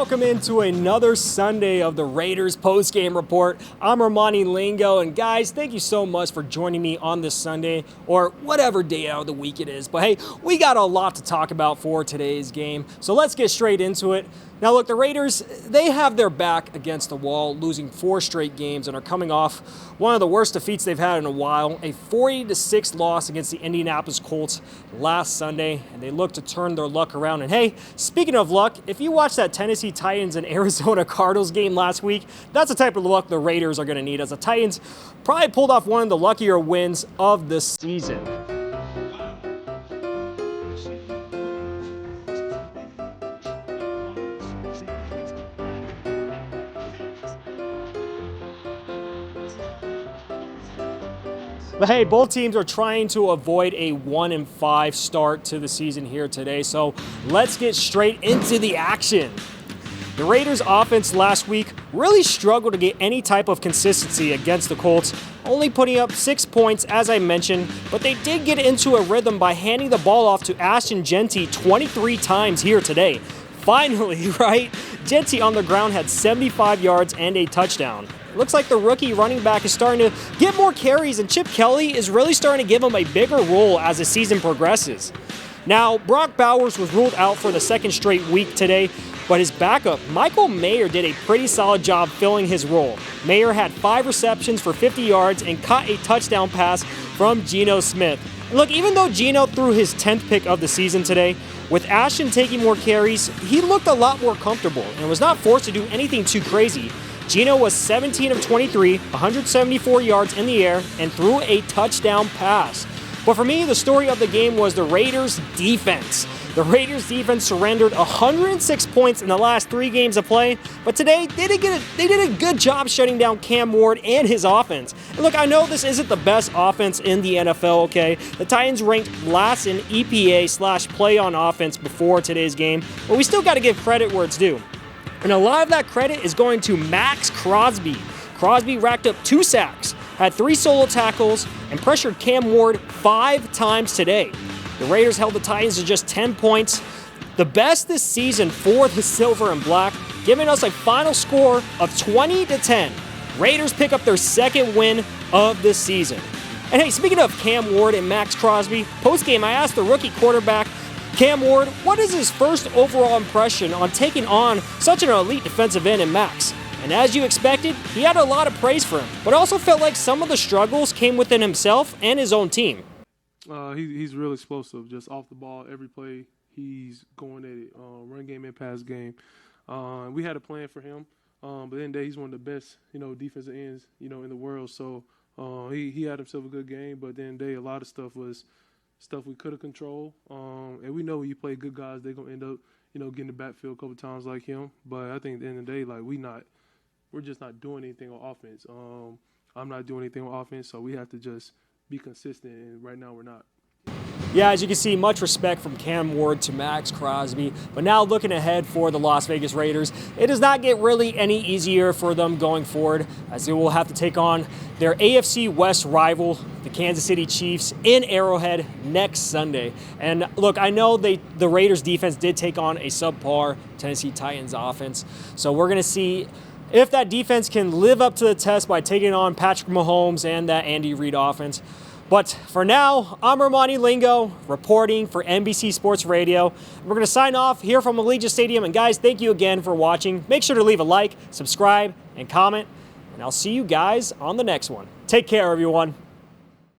welcome into another Sunday of the Raiders post-game report. I'm Armani Lingo, and guys, thank you so much for joining me on this Sunday, or whatever day out of the week it is. But hey, we got a lot to talk about for today's game, so let's get straight into it. Now look, the Raiders, they have their back against the wall, losing 4 straight games and are coming off one of the worst defeats they've had in a while, a 40-6 loss against the Indianapolis Colts last Sunday, and they look to turn their luck around. And hey, speaking of luck, if you watched that Tennessee Titans and Arizona Cardinals game last week, that's the type of luck the Raiders are going to need, as the Titans probably pulled off one of the luckier wins of the season. But hey, both teams are trying to avoid a 1-5 start to the season here today, so let's get straight into the action. The Raiders' offense last week really struggled to get any type of consistency against the Colts, only putting up 6 points, as I mentioned, but they did get into a rhythm by handing the ball off to Ashton Jeanty 23 times here today. Finally, right? Jeanty on the ground had 75 yards and a touchdown. Looks like the rookie running back is starting to get more carries, and Chip Kelly is really starting to give him a bigger role as the season progresses. Now, Brock Bowers was ruled out for the second straight week today, but his backup, Michael Mayer, did a pretty solid job filling his role. Mayer had 5 receptions for 50 yards and caught a touchdown pass from Geno Smith. And look, even though Geno threw his 10th pick of the season today, with Ashton taking more carries, he looked a lot more comfortable and was not forced to do anything too crazy. Geno was 17 of 23, 174 yards in the air, and threw a touchdown pass. But for me, the story of the game was the Raiders' defense. The Raiders' defense surrendered 106 points in the last 3 games of play, but today they did a good job shutting down Cam Ward and his offense. And look, I know this isn't the best offense in the NFL, okay? The Titans ranked last in EPA/play on offense before today's game, but we still got to give credit where it's due. And a lot of that credit is going to Maxx Crosby. Crosby racked up 2 sacks, had 3 solo tackles, and pressured Cam Ward 5 times today. The Raiders held the Titans to just 10 points, the best this season for the Silver and Black, giving us a final score of 20-10. Raiders pick up their 2nd win of the season. And hey, speaking of Cam Ward and Maxx Crosby, post-game I asked the rookie quarterback, Cam Ward, what is his first overall impression on taking on such an elite defensive end in Maxx? And as you expected, he had a lot of praise for him, but also felt like some of the struggles came within himself and his own team. He's real explosive, just off the ball, every play he's going at it, run game and pass game. We had a plan for him, but then he's one of the best, defensive ends, in the world. So he had himself a good game, but then a lot of stuff was stuff we could have controlled. And we know when you play good guys, they're going to end up, getting the backfield a couple times like him. But I think at the end of the day, we're just not doing anything on offense. I'm not doing anything on offense, so we have to just be consistent, and right now we're not. Yeah, as you can see, much respect from Cam Ward to Maxx Crosby. But now looking ahead for the Las Vegas Raiders, it does not get really any easier for them going forward, as they will have to take on their AFC West rival, the Kansas City Chiefs, in Arrowhead next Sunday. And look, I know the Raiders defense did take on a subpar Tennessee Titans offense, so we're going to see if that defense can live up to the test by taking on Patrick Mahomes and that Andy Reid offense. But for now, I'm Armani Lingo, reporting for NBC Sports Radio. We're going to sign off here from Allegiant Stadium. And guys, thank you again for watching. Make sure to leave a like, subscribe, and comment. And I'll see you guys on the next one. Take care, everyone.